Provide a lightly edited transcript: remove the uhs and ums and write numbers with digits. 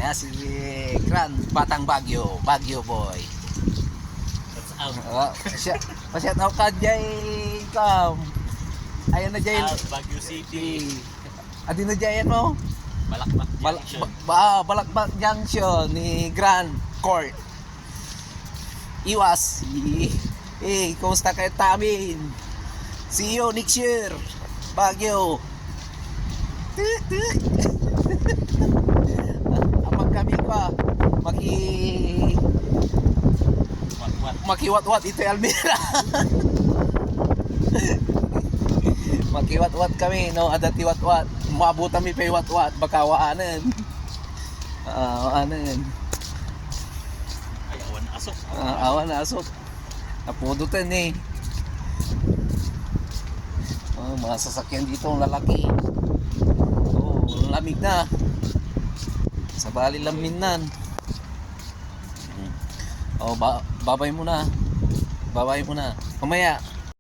Ayan si Grand Batang Baguio, Baguio boy. What's up? Pasyat out ka dyan, Kam. Ayan na dyan. Baguio City. Adi na dyan mo. Balakbak Junction. Balakbak Junction ni Grand Court. Iwas. Kumusta kayo tamin? See you next year. Baguio. Apag kami pa What? makiwat-wat ito Almira. Makiwat-wat kami no, ada tiwat-wat. Mabutan mi pa wat-wat baka waanan. Waanan. Ay, awan asok. Awan na asok. Napudutan eh. Mga sasakyan dito ang lalaki. Lamig na. Sa bali laminan. Babay mo na. Babay mo na. Mamaya.